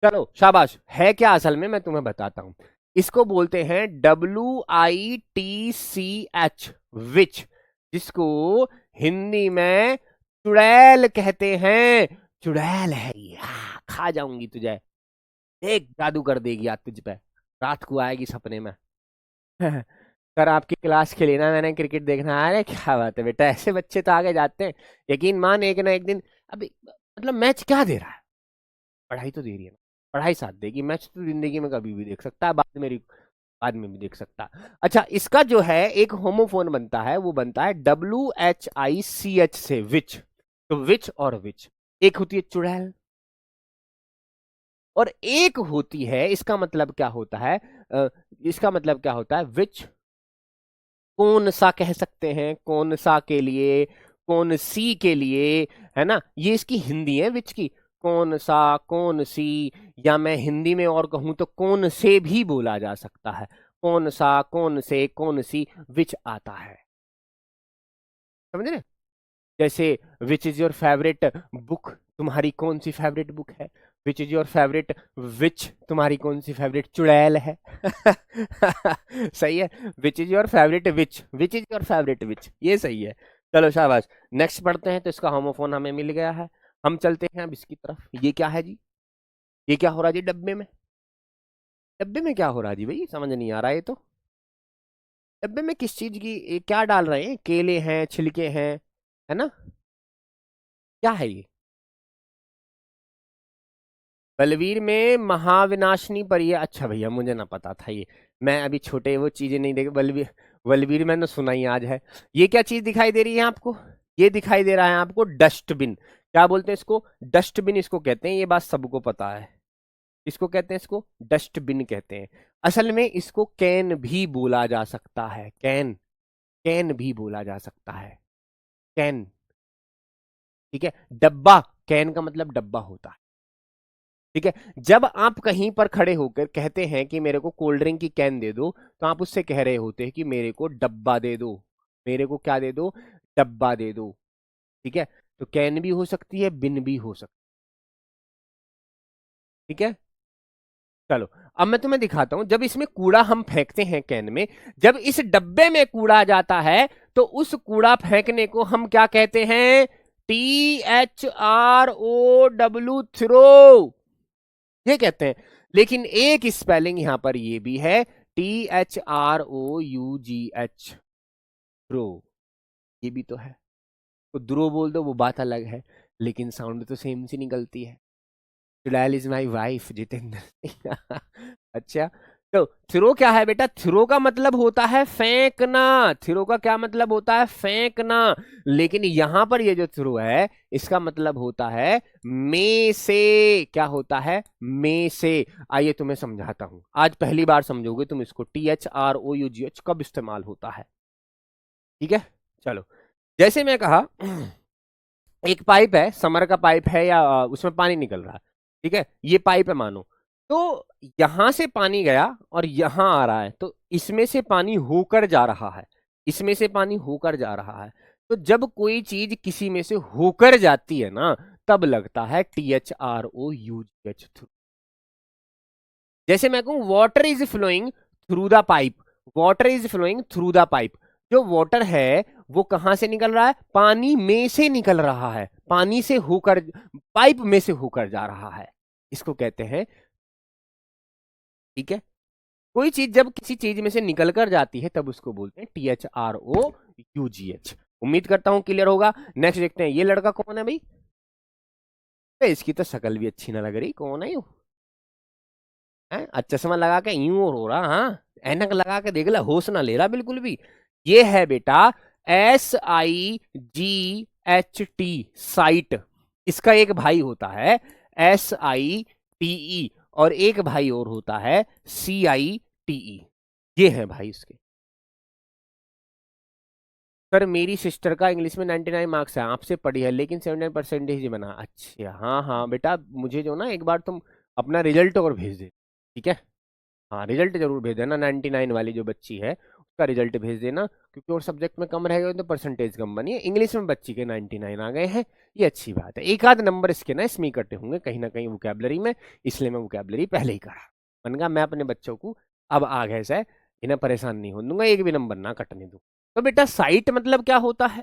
चलो शाबाश। है क्या असल में? मैं तुम्हें बताता हूं। इसको बोलते हैं WITCH, विच, जिसको हिंदी में चुड़ैल कहते हैं। चुड़ैल है ये, खा जाऊंगी तुझे, एक जादू कर देगी आज तुझ पे, रात को आएगी सपने में। सर आपकी क्लास के लिए ना मैंने क्रिकेट देखना। अरे क्या बात है बेटा, ऐसे बच्चे तो आगे जाते हैं। यकीन मान, एक ना एक दिन। अभी मतलब मैच क्या दे रहा है? पढ़ाई तो दे रही है ना। पढ़ाई साथ देगी, मैच तो जिंदगी में कभी भी देख सकता है, बाद में भी देख सकता है। अच्छा, इसका जो है एक होमोफोन बनता है, वो बनता है WHICH से, विच। तो विच और विच, एक होती है चुड़ैल और एक होती है, इसका मतलब क्या होता है? इसका मतलब क्या होता है? विच कौन सा कह सकते हैं, कौन सा के लिए, कौन सी के लिए, है ना? ये इसकी हिंदी है विच की। कौन सा, कौन सी, या मैं हिंदी में और कहूं तो कौन से भी बोला जा सकता है। कौन सा, कौन से, कौन सी, विच आता है। समझ रहे? जैसे which is your favourite book, तुम्हारी कौन सी फेवरेट बुक है? Which is your favourite witch, तुम्हारी कौन सी फेवरेट चुड़ैल है? सही है। Which is your favourite witch, which is your favourite witch, ये सही है। चलो शाबाश। नेक्स्ट पढ़ते हैं। तो इसका होमोफोन हमें मिल गया है। हम चलते हैं अब इसकी तरफ। ये क्या है जी? ये क्या हो रहा है जी डब्बे में? डब्बे में क्या हो रहा है जी भाई? समझ नहीं आ रहा है ये तो। डब्बे में किस चीज की, ये क्या डाल रहे हैं? केले हैं, छिलके हैं, है ना? क्या है ये? बलवीर में महाविनाशनी पर ये, अच्छा भैया मुझे ना पता था ये। मैं अभी छोटे वो चीजें नहीं देखे। बलवीर, बलवीर मैंने सुना ही आज है। ये क्या चीज दिखाई दे रही है आपको? ये दिखाई दे रहा है आपको डस्टबिन। क्या बोलते हैं इसको? डस्टबिन इसको कहते हैं। ये बात सबको पता है। इसको कहते हैं, इसको डस्टबिन कहते हैं। असल में इसको कैन भी बोला जा सकता है। कैन, कैन भी बोला जा सकता है। कैन। ठीक है, डब्बा कैन का मतलब डब्बा होता है। ठीक है, जब आप कहीं पर खड़े होकर कहते हैं कि मेरे को कोल्ड ड्रिंक की कैन दे दो, तो आप उससे कह रहे होते हैं कि मेरे को डब्बा दे दो, मेरे को क्या दे दो, डब्बा दे दो। ठीक है, तो कैन भी हो सकती है, बिन भी हो सकती है। ठीक है, चलो अब मैं तुम्हें दिखाता हूं, जब इसमें कूड़ा हम फेंकते हैं कैन में, जब इस डब्बे में कूड़ा जाता है तो उस कूड़ा फेंकने को हम क्या कहते हैं, THROW, थ्रो, ये कहते हैं। लेकिन एक स्पेलिंग यहां पर ये भी है, THROUGH, थ्रो, ये भी तो है। तो ध्रुव बोल दो वो बात अलग है, लेकिन साउंड तो सेम सी निकलती है। चुड़ैल is my wife, Jitendra Singh. अच्छा, तो थ्रो क्या है बेटा, थ्रो का मतलब होता है फेंकना, थ्रो का क्या मतलब होता है, फेंकना। लेकिन यहां पर ये जो थ्रो है इसका मतलब होता है में से, क्या होता है, में से। आइए तुम्हें समझाता हूं, आज पहली बार समझोगे तुम इसको, THROUGH कब इस्तेमाल होता है। ठीक है, चलो, जैसे मैं कहा एक पाइप है, समर का पाइप है या उसमें पानी निकल रहा है। ठीक है, ये पाइप है मानो, तो यहां से पानी गया और यहां आ रहा है, तो इसमें से पानी होकर जा रहा है, इसमें से पानी होकर जा रहा है। तो जब कोई चीज किसी में से होकर जाती है ना, तब लगता है THROUGH, थ्रू। जैसे मैं कहूं water is flowing through the pipe, water is flowing through the pipe, जो वाटर है वो कहां से निकल रहा है, पानी में से निकल रहा है, पानी से होकर, पाइप में से होकर जा रहा है, इसको कहते हैं। ठीक है, कोई चीज जब किसी चीज में से निकल कर जाती है तब उसको बोलते हैं THROUGH। उम्मीद करता हूं क्लियर होगा। नेक्स्ट देखते हैं, ये लड़का कौन है भाई, इसकी तो शक्ल भी अच्छी ना लग रही, कौन है यू है, चश्मा लगा के यूं हो रहा, हाँ ऐनक लगा के देख ला, होश ना ले रहा बिल्कुल भी। ये है बेटा SIGHT, साइट। इसका एक भाई होता है SITE, और एक भाई और होता है CITE, ये है भाई इसके। सर मेरी सिस्टर का इंग्लिश में 99 मार्क्स है, आपसे पढ़ी है लेकिन 79% ही बना। अच्छा हाँ हाँ बेटा, मुझे जो ना एक बार तुम अपना रिजल्ट और भेज दे। ठीक है, हाँ रिजल्ट जरूर भेज देना, 99 वाली जो बच्ची है उसका रिजल्ट भेज देना, क्योंकि और सब्जेक्ट में कम रहेगा तो परसेंटेज कम बनी है। इंग्लिश में बच्ची के 99 आ गए हैं, ये अच्छी बात है। एक आध नंबर इसके ना इसमें इकट्ठे होंगे कहीं ना कहीं वोकैबलरी में, इसलिए मैं वोकैबलरी पहले ही करा। मैंने कहा मैं अपने बच्चों को अब आगे से इन्हें परेशान नहीं हो दूंगा, एक भी नंबर ना कटने दूं। तो बेटा साइट मतलब क्या होता है,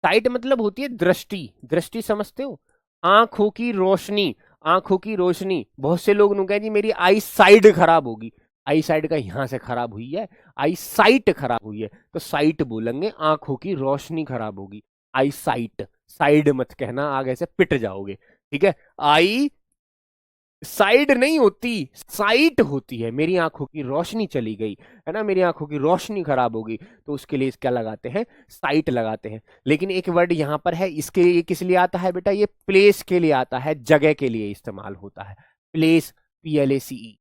साइट मतलब होती है दृष्टि, दृष्टि समझते हो, आंखों की रोशनी, आंखों की रोशनी। बहुत से लोग नु कहे जी मेरी आई साइड खराब होगी, आई साइड का यहां से खराब हुई है, आई साइट खराब हुई है, तो साइट बोलेंगे आंखों की रोशनी खराब होगी, आई साइट, साइड मत कहना आगे से पिट जाओगे। ठीक है, आई साइड नहीं होती, साइट होती है, मेरी आंखों की रोशनी चली गई है ना, मेरी आंखों की रोशनी खराब होगी, तो उसके लिए क्या लगाते हैं, साइट लगाते हैं। लेकिन एक वर्ड यहां पर है, इसके ये किस लिए आता है बेटा, ये प्लेस के लिए आता है, जगह के लिए इस्तेमाल होता है, प्लेस, PLACE।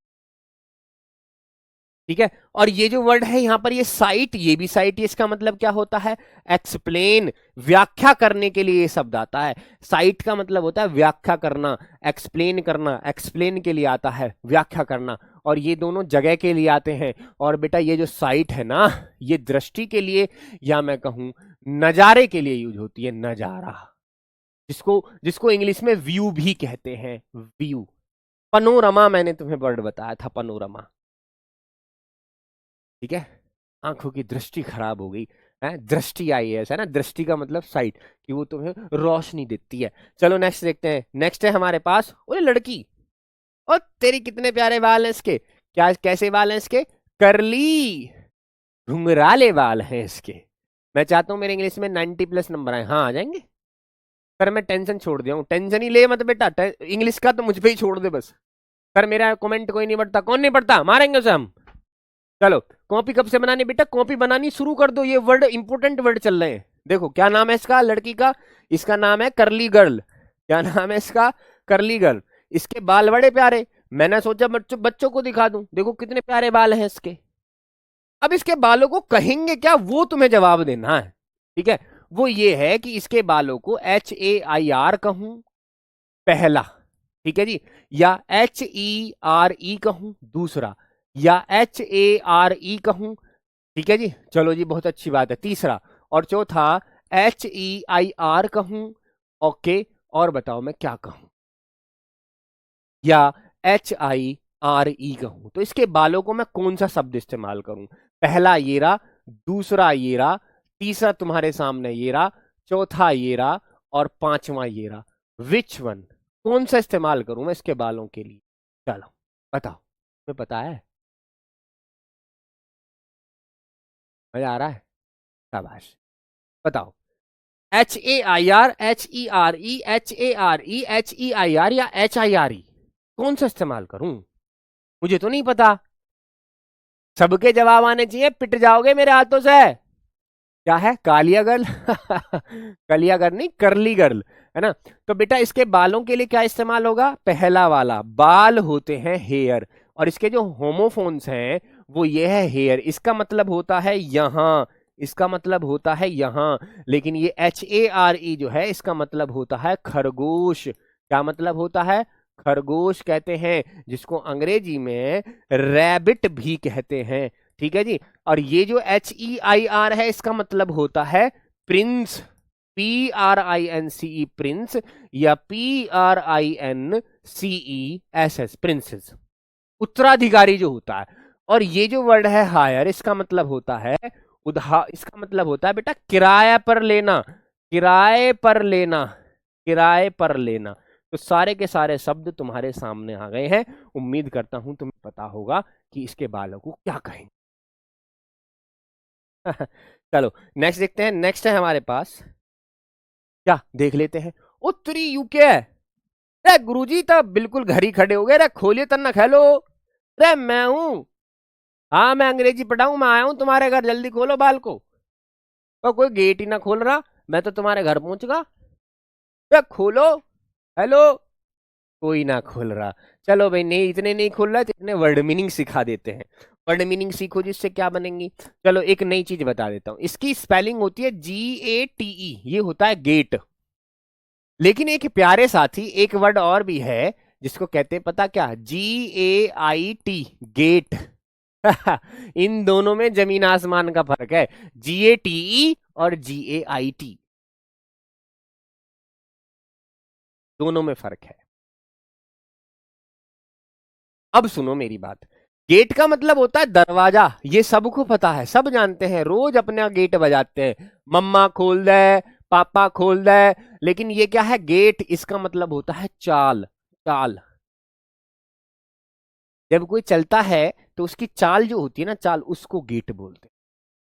ठीक है, और ये जो वर्ड है यहां पर ये साइट, ये भी साइट, इसका मतलब क्या होता है, एक्सप्लेन, व्याख्या करने के लिए ये शब्द आता है। साइट का मतलब होता है व्याख्या करना, एक्सप्लेन करना, एक्सप्लेन के लिए आता है व्याख्या करना, और ये दोनों जगह के लिए आते हैं। और बेटा ये जो साइट है ना, ये दृष्टि के लिए या मैं कहूं नजारे के लिए यूज होती है, नजारा, जिसको जिसको इंग्लिश में व्यू भी कहते हैं, व्यू। पनोरमा मैंने तुम्हें वर्ड बताया था, पनोरमा। ठीक है, आंखों की दृष्टि खराब हो गई है, दृष्टि आई है ऐसा ना, दृष्टि का मतलब साइट, कि वो तुम्हें रोशनी देती है। चलो नेक्स्ट देखते हैं, नेक्स्ट है हमारे पास, ओए लड़की, और तेरी कितने प्यारे बाल हैं इसके, क्या कैसे बाल हैं इसके, करली, घुंघराले बाल हैं इसके। मैं चाहता हूं मेरे इंग्लिश में 90+ नंबर आए, हाँ आ जाएंगे। सर मैं टेंशन छोड़ दिया हूँ, टेंशन ही ले मत बेटा, इंग्लिश का तो मुझ पे ही छोड़ दे बस। सर मेरा कमेंट कोई नहीं पढ़ता, कौन नहीं पढ़ता, मारेंगे उसे हम। चलो कॉपी कब से बनानी बेटा, कॉपी बनानी शुरू कर दो, ये वर्ड इंपोर्टेंट वर्ड चल रहे हैं। देखो क्या नाम है इसका लड़की का, इसका नाम है करली गर्ल, क्या नाम है इसका, करली गर्ल। इसके बाल बड़े प्यारे, मैंने सोचा बच्चों बच्चों को दिखा दूं, देखो कितने प्यारे बाल हैं इसके। अब इसके बालों को कहेंगे क्या, वो तुम्हें जवाब देना है। ठीक है, वो ये है कि इसके बालों को HAIR कहूं, पहला, ठीक है जी, या HERE कहूं दूसरा, या HARE कहूं, ठीक है जी, चलो जी बहुत अच्छी बात है, तीसरा, और चौथा HEIR कहूं, ओके, और बताओ मैं क्या कहूं, या HIRE कहूं, तो इसके बालों को मैं कौन सा शब्द इस्तेमाल करूं? पहला ये रहा, दूसरा ये रहा, तीसरा तुम्हारे सामने ये रहा, चौथा ये रहा, और पांचवा ये रहा। विच वन, कौन सा इस्तेमाल करूं मैं इसके बालों के लिए? चलो बताओ, तुम्हें पता है? मजा आ रहा है? शाबाश, बताओ। HAIR, HERE, HARE, HEIR या HIRE, कौन सा इस्तेमाल करूं? मुझे तो नहीं पता। सबके जवाब आने चाहिए, पिट जाओगे मेरे हाथों से। क्या है? कालिया गर्ल? कलिया गर्ल नहीं, करली गर्ल, है ना? तो बेटा इसके बालों के लिए क्या इस्तेमाल होगा? पहला वाला, बाल होते हैं हेयर, और इसके जो होमोफोन्स हैं वो ये है हेयर, इसका मतलब होता है यहां, इसका मतलब होता है यहां। लेकिन ये HARE जो है इसका मतलब होता है खरगोश। क्या मतलब होता है? खरगोश कहते हैं, जिसको अंग्रेजी में रैबिट भी कहते हैं, ठीक है जी। और ये जो HEIR है इसका मतलब होता है प्रिंस, PRINCE प्रिंस, या PRINCESS प्रिंसेस, उत्तराधिकारी जो होता है। और ये जो वर्ड है हायर, इसका मतलब होता है इसका मतलब होता है बेटा किराया पर लेना, किराए पर लेना, किराए पर लेना। तो सारे के सारे शब्द तुम्हारे सामने आ गए हैं। उम्मीद करता हूं तुम्हें पता होगा कि इसके बालों को क्या कहेंगे। चलो नेक्स्ट देखते हैं। नेक्स्ट है हमारे पास, क्या देख लेते हैं, उत्तरी यूके। रे गुरुजी तो बिल्कुल घर ही खड़े हो गए, रे खोलिए तन्ना खेलो। रे मैं हूं, हाँ मैं अंग्रेजी पढ़ाऊं, मैं आया हूं तुम्हारे घर, जल्दी खोलो बाल को। तो कोई गेट ही ना खोल रहा, मैं तो तुम्हारे घर पहुंच गया। रे खोलो, हेलो, कोई ना खोल रहा। चलो भाई, नहीं इतने नहीं खोल रहा तो इतने वर्ड मीनिंग सिखा देते हैं। वर्ड मीनिंग सीखो जिससे क्या बनेंगी। चलो एक नई चीज बता देता हूं, इसकी स्पेलिंग होती है GATE, ये होता है गेट। लेकिन एक प्यारे साथी एक वर्ड और भी है जिसको कहते हैं, पता क्या? GAIT, gate. इन दोनों में जमीन आसमान का फर्क है, GATE और GAIT, दोनों में फर्क है। अब सुनो मेरी बात, गेट का मतलब होता है दरवाजा, ये सबको पता है, सब जानते हैं, रोज अपना गेट बजाते हैं, मम्मा खोल दे, पापा खोल दे। लेकिन ये क्या है? गेट, इसका मतलब होता है चाल, चाल। जब कोई चलता है तो उसकी चाल जो होती है ना, चाल, उसको गेट बोलते हैं।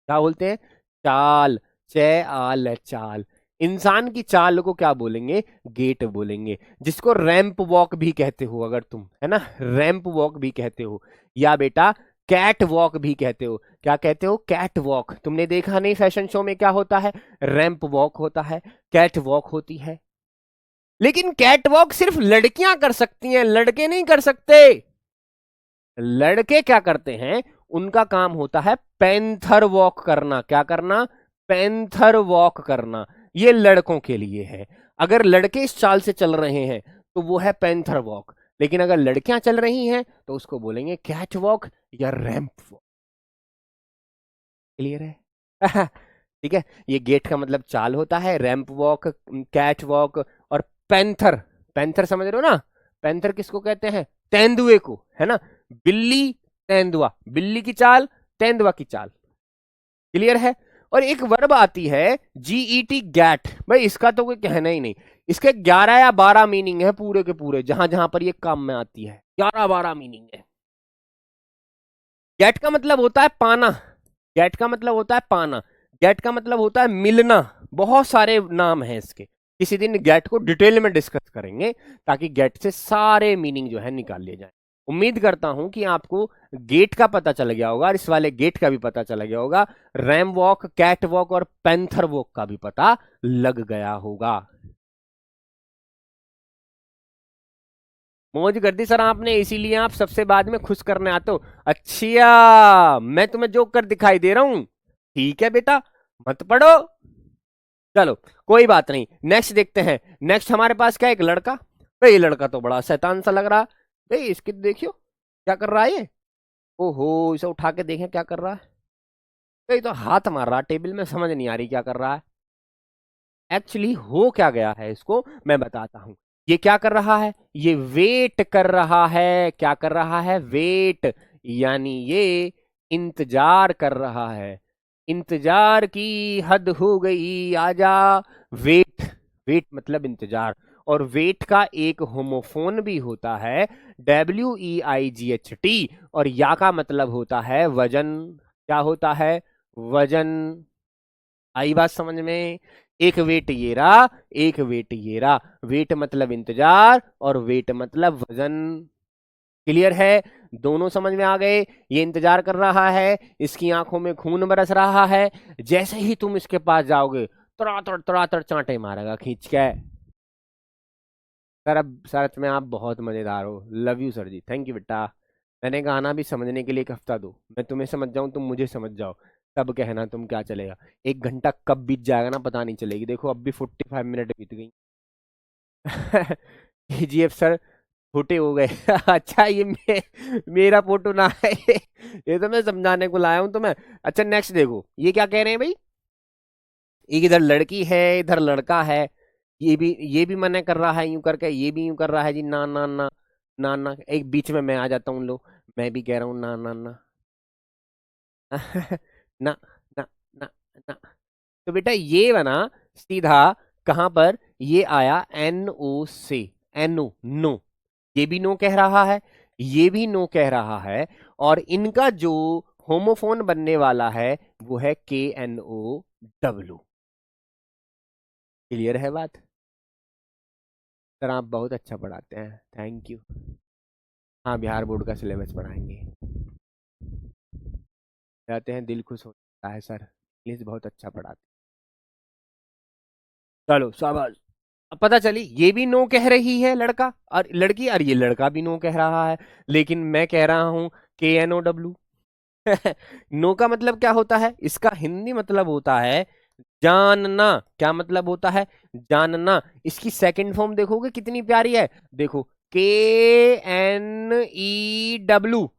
क्या बोलते हैं? चाल, चे आल चाल। इंसान की चाल को क्या बोलेंगे? गेट बोलेंगे। जिसको रैंप वॉक भी कहते हो अगर तुम, है ना, रैंप वॉक भी कहते हो, या बेटा कैट वॉक भी कहते हो। क्या कहते हो? Cat walk. तुमने देखा नहीं फैशन शो में क्या होता है? रैंप वॉक होता है, कैट वॉक होती है। लेकिन कैट वॉक सिर्फ लड़कियां कर सकती हैं, लड़के नहीं कर सकते। लड़के क्या करते हैं? उनका काम होता है पैंथर वॉक करना। क्या करना? पैंथर वॉक करना। ये लड़कों के लिए है। अगर लड़के इस चाल से चल रहे हैं तो वो है पैंथर वॉक। लेकिन अगर लड़कियां चल रही हैं तो उसको बोलेंगे कैट वॉक या रैंप वॉक। क्लियर है? ठीक है। ये गेट का मतलब चाल होता है, रैंप वॉक, कैट वॉक, और पैंथर, पैंथर समझ रहे हो ना? पैंथर किसको कहते हैं? तेंदुए को, है ना? बिल्ली, तेंदुआ, बिल्ली की चाल, तेंदुआ की चाल। क्लियर है? और एक वर्ब आती है GET, गैट। भाई इसका तो कोई कहना ही नहीं, इसके 11 या 12 मीनिंग है पूरे के पूरे, जहां जहां पर ये काम में आती है 11-12 मीनिंग है। गैट का मतलब होता है पाना, गैट का मतलब होता है पाना, गैट का मतलब होता है मिलना। बहुत सारे नाम हैं इसके, किसी दिन गैट को डिटेल में डिस्कस करेंगे ताकि गैट से सारे मीनिंग जो है निकाल लिए जाए। उम्मीद करता हूं कि आपको गेट का पता चल गया होगा और इस वाले गेट का भी पता चल गया होगा, रैम वॉक, कैट वॉक और पैंथर वॉक का भी पता लग गया होगा। मौज कर दी सर आपने, इसीलिए आप सबसे बाद में खुश करने आते हो। अच्छा, मैं तुम्हें जोक कर दिखाई दे रहा हूं? ठीक है बेटा, मत पढ़ो। चलो कोई बात नहीं, नेक्स्ट देखते हैं। नेक्स्ट हमारे पास क्या है? एक लड़का। भाई ये लड़का तो बड़ा शैतान सा लग रहा है। भाई इसके देखियो क्या कर रहा है ये। ओहो, इसे उठा के देखें क्या कर रहा है। भाई तो हाथ मार रहा है टेबल में, समझ नहीं आ रही क्या कर रहा है। एक्चुअली हो क्या गया है इसको मैं बताता हूं। ये क्या कर रहा है, ये वेट कर रहा है। क्या कर रहा है, वेट, यानी ये इंतजार कर रहा है। इंतजार की हद हो गई, आजा। वेट, वेट मतलब इंतजार। और वेट का एक होमोफोन भी होता है, WEIGHT। और या का मतलब होता है वजन। क्या होता है, वजन। आई बात समझ में। एक वेट ये रहा, एक वेट ये रहा। वेट मतलब इंतजार और वेट मतलब वजन। क्लियर है, दोनों समझ में आ गए। ये इंतजार कर रहा है, इसकी आंखों में खून बरस रहा है। जैसे ही तुम इसके पास जाओगे तड़ातड़ चांटे मारेगा खींच के। सर अब सच में आप बहुत मजेदार हो, लव यू सर जी, थैंक यू बेटा। मैंने कहा ना भी समझने के लिए एक हफ्ता दो, मैं तुम्हें समझ जाऊं तुम मुझे समझ जाओ, तब कहना तुम क्या चलेगा। 1 घंटा कब बीत जाएगा ना पता नहीं चलेगी। देखो अब भी 45 मिनट बीत गई। KGF सर छोटे हो गए। अच्छा ये मेरा फोटो ना है। ये तो मैं समझाने को लाया हूं तुम्हें। अच्छा नेक्स्ट देखो, ये क्या कह रहे हैं भाई। एक इधर लड़की है, इधर लड़का है। ये भी मना कर रहा है यूं करके, ये भी यूं कर रहा है जी, ना ना ना। ना ना, एक बीच में मैं आ जाता हूँ, लो मैं भी कह रहा हूँ ना ना ना। ना ना ना ना। तो बेटा ये बना सीधा कहां पर, ये आया NO से। NO, no. ये भी नो कह रहा है, ये भी नो कह रहा है। और इनका जो होमोफोन बनने वाला है वो है KNOW। क्लियर है बात। सर आप बहुत अच्छा पढ़ाते हैं, थैंक यू। हाँ बिहार बोर्ड का सिलेबस पढ़ाएंगे। कहते हैं दिल खुश होता है सर, इंग्लिश बहुत अच्छा पढ़ाते हैं। चलो शाबाश। अब पता चली ये भी नो कह रही है लड़का और लड़की, और ये लड़का भी नो कह रहा है। लेकिन मैं कह रहा हूं KNOW। नो का मतलब क्या होता है, इसका हिंदी मतलब होता है जानना। क्या मतलब होता है, जानना। इसकी सेकंड फॉर्म देखोगे कितनी प्यारी है, देखो KNEW,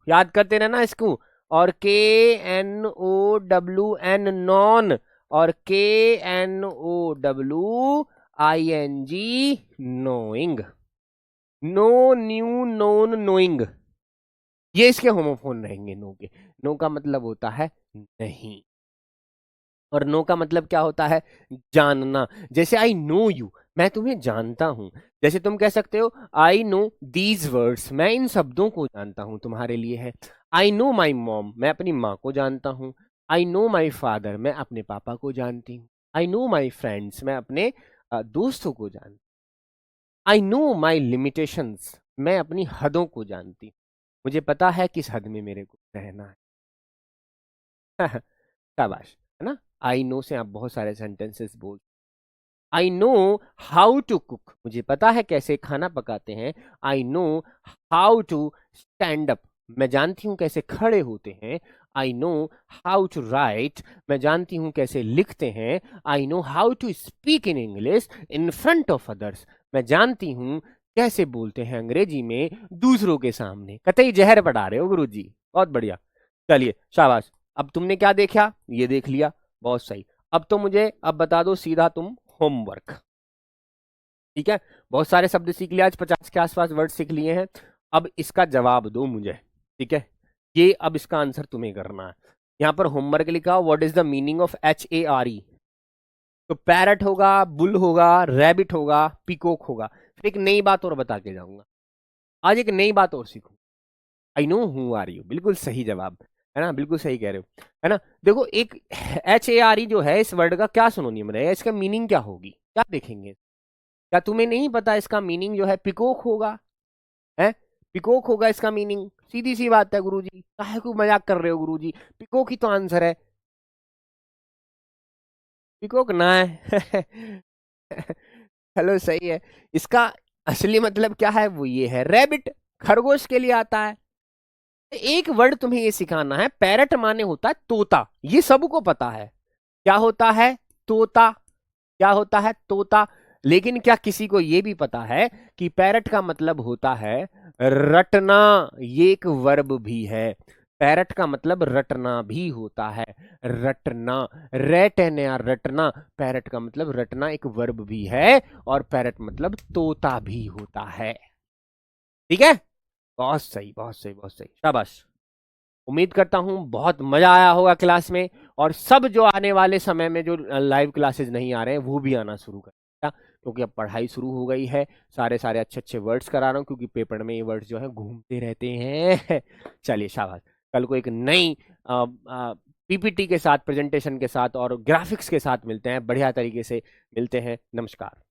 याद करते रहना इसको। और KNOWN, नॉन। और KNOWING, knowing. Know, knew, known, knowing. ये इसके होमोफोन रहेंगे नो के। नो का मतलब होता है नहीं, और नो का मतलब क्या होता है, जानना। जैसे आई नो यू, मैं तुम्हें जानता हूं। जैसे तुम कह सकते हो आई नो दीज वर्ड्स, मैं इन शब्दों को जानता हूं, तुम्हारे लिए है। आई नो माई मॉम, मैं अपनी माँ को जानता हूँ। आई नो माई फादर, मैं अपने पापा को जानती हूँ। आई नो माई फ्रेंड्स, मैं अपने दोस्तों को जानती। आई नो माई लिमिटेशंस, मैं अपनी हदों को जानती हूँ। मुझे पता है किस हद में मेरे को रहना है। शाबाश, है ना। आई नो से आप बहुत सारे सेंटेंसेस बोल। I know how to cook, मुझे पता है कैसे खाना पकाते हैं। I know how to stand up, मैं जानती हूँ कैसे खड़े होते हैं। I know how to write, मैं जानती हूँ कैसे लिखते हैं। I know how to speak in English in front of others, मैं जानती हूँ कैसे बोलते हैं अंग्रेजी में दूसरों के सामने। कतई जहर पढ़ा रहे हो गुरुजी, बहुत बढ़िया। चलिए शाबाश। अब तुमने क्या देखा, ये देख लिया, बहुत सही। अब तो मुझे अब बता दो सीधा तुम होमवर्क। ठीक है, बहुत सारे शब्द सीख लिया आज, 50 के आसपास वर्ड सीख लिए हैं। अब इसका जवाब दो मुझे। ठीक है, ये अब इसका आंसर तुम्हें करना है। यहां पर होमवर्क लिखा, what is the meaning of HARE। तो पैरट होगा, बुल होगा, रैबिट होगा, पिकॉक होगा। फिर एक नई बात और बता के जाऊंगा आज, एक नई बात और सीखो। I know who are you, बिल्कुल सही जवाब, है ना, बिल्कुल सही कह रहे हो, है ना। देखो एक HARE जो है, इस वर्ड का क्या सिनोनिम रहेगा, इसका मीनिंग क्या होगी, क्या देखेंगे। क्या तुम्हें नहीं पता इसका मीनिंग जो है पिकॉक होगा, है। पिकॉक होगा इसका मीनिंग, सीधी सी बात है गुरुजी, काहे को मजाक कर रहे हो गुरुजी, पिकॉक ही तो आंसर है। पिकॉक ना है। चलो सही है। इसका असली मतलब क्या है, वो ये है रैबिट, खरगोश के लिए आता है। एक वर्ड तुम्हें ये सिखाना है, पैरट माने होता है तोता, ये सबको पता है। क्या होता है, तोता। क्या होता है, तोता। लेकिन क्या किसी को यह भी पता है कि पैरट का मतलब होता है रटना? ये एक वर्ब भी है। पैरट का मतलब रटना भी होता है। रटना, रटना या रटना, पैरट का मतलब रटना एक वर्ब भी है, और पैरट मतलब तोता भी होता है। ठीक है, बहुत सही, बहुत सही, बहुत सही, शाबाश। उम्मीद करता हूं बहुत मजा आया होगा क्लास में, और सब जो आने वाले समय में जो लाइव क्लासेस नहीं आ रहे हैं वो भी आना शुरू करेगा, क्योंकि अब पढ़ाई शुरू हो गई है। सारे सारे अच्छे अच्छे वर्ड्स करा रहा हूँ, क्योंकि पेपर में ये वर्ड्स जो है घूमते रहते हैं। चलिए शाबाश। कल को एक नई पीपीटी के साथ, प्रेजेंटेशन के साथ और ग्राफिक्स के साथ मिलते हैं, बढ़िया तरीके से मिलते हैं। नमस्कार।